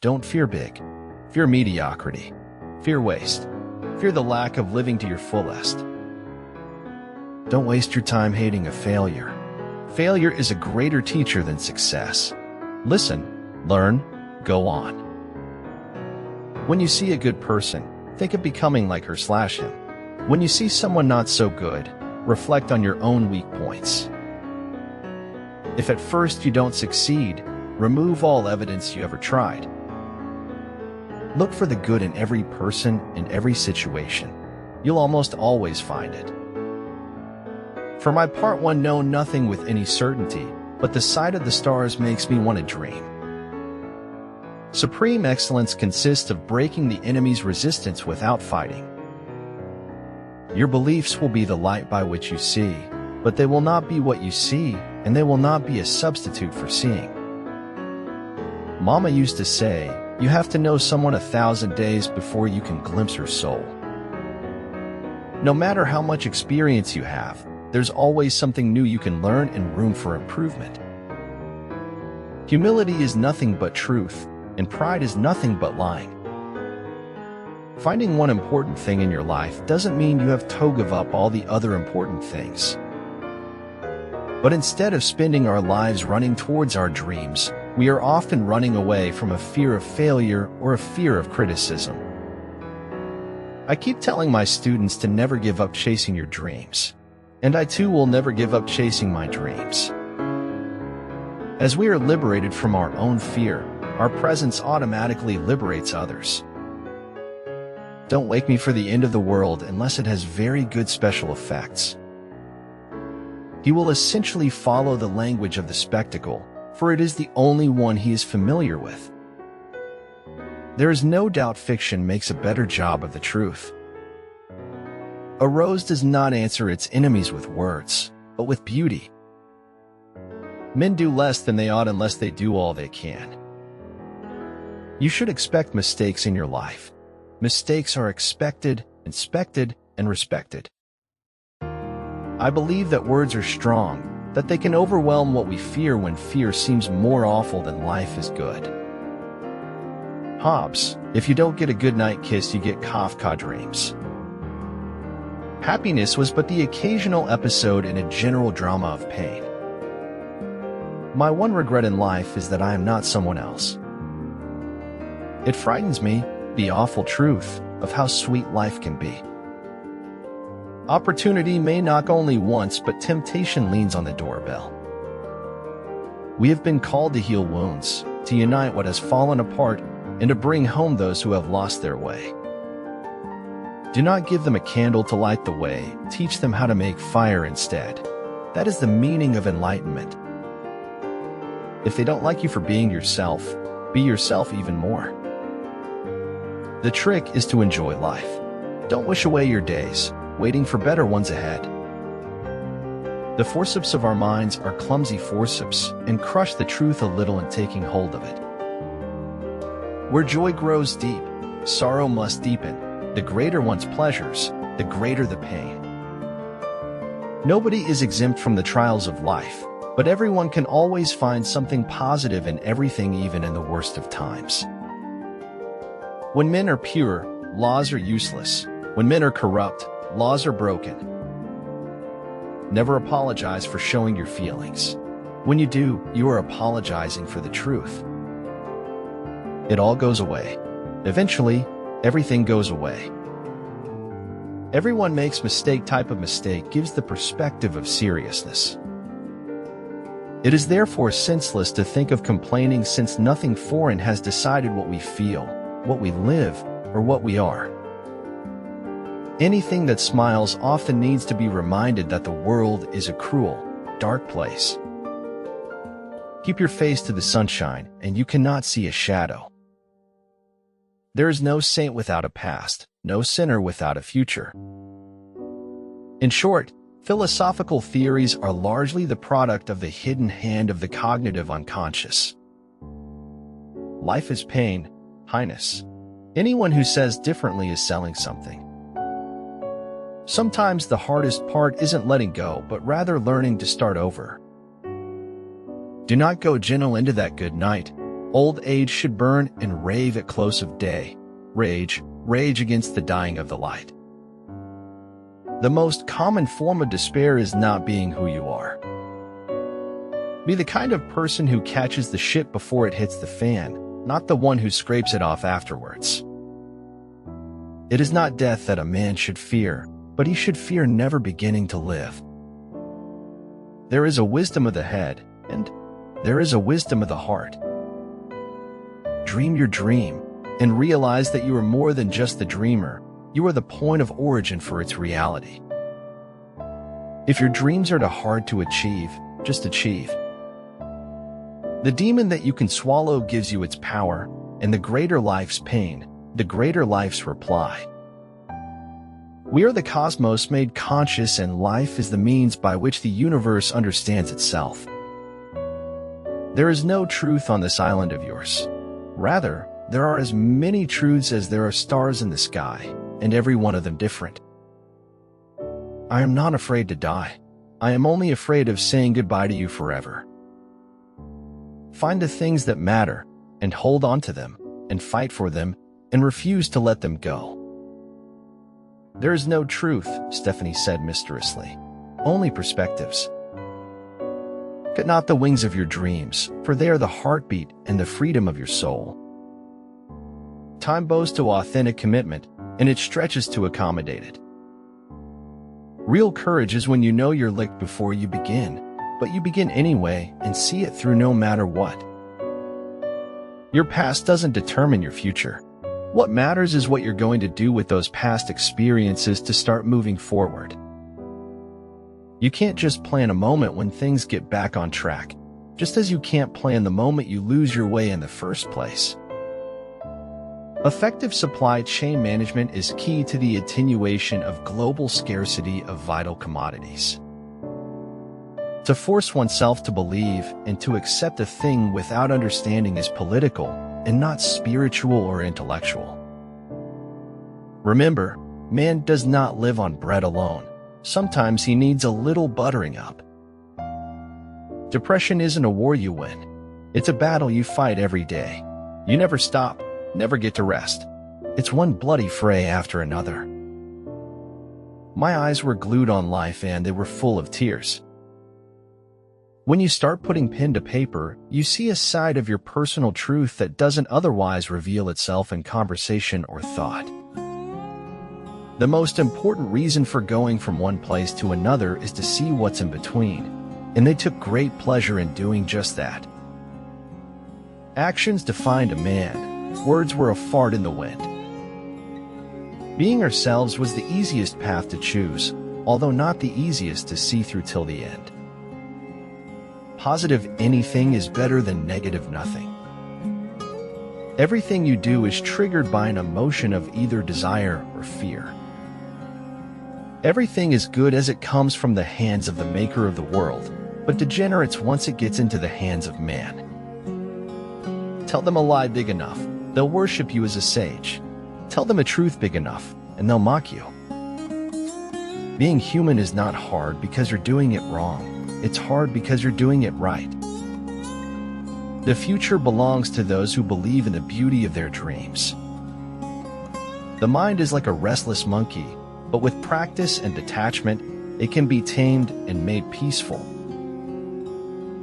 Don't fear big. Fear mediocrity. Fear waste. Fear the lack of living to your fullest. Don't waste your time hating a failure. Failure is a greater teacher than success. Listen, learn, go on. When you see a good person, think of becoming like her/him. When you see someone not so good, reflect on your own weak points. If at first you don't succeed, remove all evidence you ever tried. Look for the good in every person, in every situation. You'll almost always find it. For my part, one know nothing with any certainty, but the sight of the stars makes me want to dream. Supreme excellence consists of breaking the enemy's resistance without fighting. Your beliefs will be the light by which you see, but they will not be what you see, and they will not be a substitute for seeing. Mama used to say, you have to know someone 1,000 days before you can glimpse her soul. No matter how much experience you have, there's always something new you can learn and room for improvement. Humility is nothing but truth, and pride is nothing but lying. Finding one important thing in your life doesn't mean you have to give up all the other important things. But instead of spending our lives running towards our dreams, we are often running away from a fear of failure or a fear of criticism. I keep telling my students to never give up chasing your dreams. And I too will never give up chasing my dreams. As we are liberated from our own fear, our presence automatically liberates others. Don't wake me for the end of the world unless it has very good special effects. He will essentially follow the language of the spectacle, for it is the only one he is familiar with. There is no doubt fiction makes a better job of the truth. A rose does not answer its enemies with words, but with beauty. Men do less than they ought unless they do all they can. You should expect mistakes in your life. Mistakes are expected, inspected, and respected. I believe that words are strong, that they can overwhelm what we fear when fear seems more awful than life is good. Hobbes, if you don't get a good night kiss, you get Kafka dreams. Happiness was but the occasional episode in a general drama of pain. My one regret in life is that I am not someone else. It frightens me, the awful truth of how sweet life can be. Opportunity may knock only once, but temptation leans on the doorbell. We have been called to heal wounds, to unite what has fallen apart, and to bring home those who have lost their way. Do not give them a candle to light the way, teach them how to make fire instead. That is the meaning of enlightenment. If they don't like you for being yourself, be yourself even more. The trick is to enjoy life. Don't wish away your days, waiting for better ones ahead. The forceps of our minds are clumsy forceps and crush the truth a little in taking hold of it. Where joy grows deep, sorrow must deepen. The greater one's pleasures, the greater the pain. Nobody is exempt from the trials of life, but everyone can always find something positive in everything, even in the worst of times. When men are pure, laws are useless. When men are corrupt, laws are broken. Never apologize for showing your feelings. When you do, you are apologizing for the truth. It all goes away. Eventually, everything goes away. Everyone makes mistake. Type of mistake gives the perspective of seriousness. It is therefore senseless to think of complaining, since nothing foreign has decided what we feel, what we live, or what we are. Anything that smiles often needs to be reminded that the world is a cruel, dark place. Keep your face to the sunshine, and you cannot see a shadow. There is no saint without a past, no sinner without a future. In short, philosophical theories are largely the product of the hidden hand of the cognitive unconscious. Life is pain, Highness. Anyone who says differently is selling something. Sometimes the hardest part isn't letting go, but rather learning to start over. Do not go gentle into that good night. Old age should burn and rave at close of day. Rage against the dying of the light. The most common form of despair is not being who you are. Be the kind of person who catches the shit before it hits the fan, not the one who scrapes it off afterwards. It is not death that a man should fear, but he should fear never beginning to live. There is a wisdom of the head, and there is a wisdom of the heart. Dream your dream, and realize that you are more than just the dreamer. You are the point of origin for its reality. If your dreams are too hard to achieve, just achieve. The demon that you can swallow gives you its power, and the greater life's pain, the greater life's reply. We are the cosmos made conscious, and life is the means by which the universe understands itself. There is no truth on this island of yours. Rather, there are as many truths as there are stars in the sky, and every one of them different. I am not afraid to die. I am only afraid of saying goodbye to you forever. Find the things that matter, and hold on to them, and fight for them, and refuse to let them go. There is no truth, Stephanie said mysteriously. Only perspectives. Cut not the wings of your dreams, for they are the heartbeat and the freedom of your soul. Time bows to authentic commitment, and it stretches to accommodate it. Real courage is when you know you're licked before you begin, but you begin anyway and see it through no matter what. Your past doesn't determine your future. What matters is what you're going to do with those past experiences to start moving forward. You can't just plan a moment when things get back on track, just as you can't plan the moment you lose your way in the first place. Effective supply chain management is key to the attenuation of global scarcity of vital commodities. To force oneself to believe and to accept a thing without understanding is political and not spiritual or intellectual. Remember, man does not live on bread alone. Sometimes he needs a little buttering up. Depression isn't a war you win. It's a battle you fight every day. You never stop, never get to rest. It's one bloody fray after another. My eyes were glued on life, and they were full of tears. When you start putting pen to paper, you see a side of your personal truth that doesn't otherwise reveal itself in conversation or thought. The most important reason for going from one place to another is to see what's in between, and they took great pleasure in doing just that. Actions defined a man. Words were a fart in the wind. Being ourselves was the easiest path to choose, although not the easiest to see through till the end. Positive anything is better than negative nothing. Everything you do is triggered by an emotion of either desire or fear. Everything is good as it comes from the hands of the maker of the world, but degenerates once it gets into the hands of man. Tell them a lie big enough, they'll worship you as a sage. Tell them a truth big enough, and they'll mock you. Being human is not hard because you're doing it wrong. It's hard because you're doing it right. The future belongs to those who believe in the beauty of their dreams. The mind is like a restless monkey, but with practice and detachment, it can be tamed and made peaceful.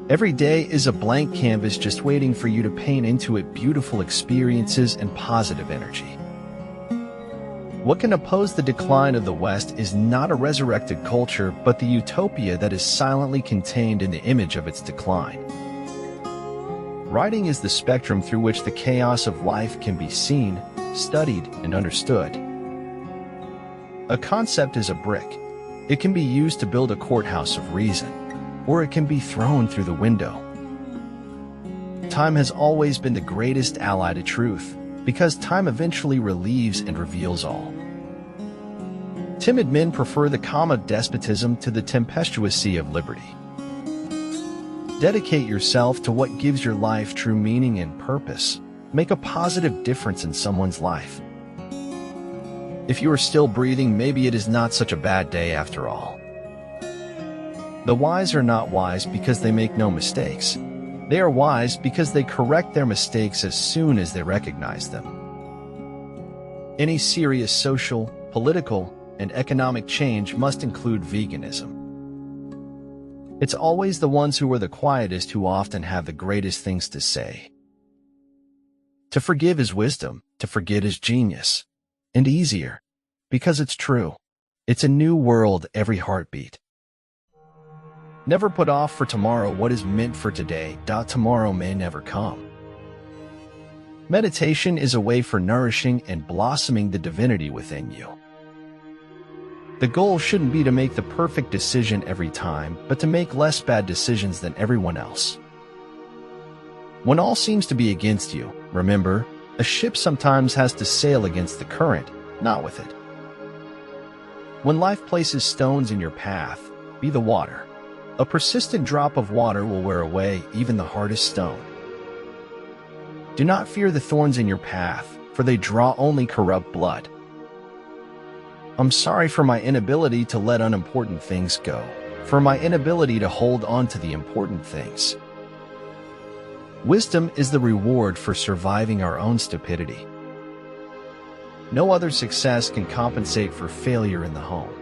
Every day is a blank canvas just waiting for you to paint into it beautiful experiences and positive energy. What can oppose the decline of the West is not a resurrected culture, but the utopia that is silently contained in the image of its decline. Writing is the spectrum through which the chaos of life can be seen, studied, and understood. A concept is a brick. It can be used to build a courthouse of reason, or it can be thrown through the window. Time has always been the greatest ally to truth, because time eventually relieves and reveals all. Timid men prefer the calm of despotism to the tempestuous sea of liberty. Dedicate yourself to what gives your life true meaning and purpose. Make a positive difference in someone's life. If you are still breathing, maybe it is not such a bad day after all. The wise are not wise because they make no mistakes. They are wise because they correct their mistakes as soon as they recognize them. Any serious social, political, and economic change must include veganism. It's always the ones who are the quietest who often have the greatest things to say. To forgive is wisdom, to forget is genius. And easier, because it's true. It's a new world every heartbeat. Never put off for tomorrow what is meant for today. Tomorrow may never come. Meditation is a way for nourishing and blossoming the divinity within you. The goal shouldn't be to make the perfect decision every time, but to make less bad decisions than everyone else. When all seems to be against you, remember, a ship sometimes has to sail against the current, not with it. When life places stones in your path, be the water. A persistent drop of water will wear away even the hardest stone. Do not fear the thorns in your path, for they draw only corrupt blood. I'm sorry for my inability to let unimportant things go, for my inability to hold on to the important things. Wisdom is the reward for surviving our own stupidity. No other success can compensate for failure in the home.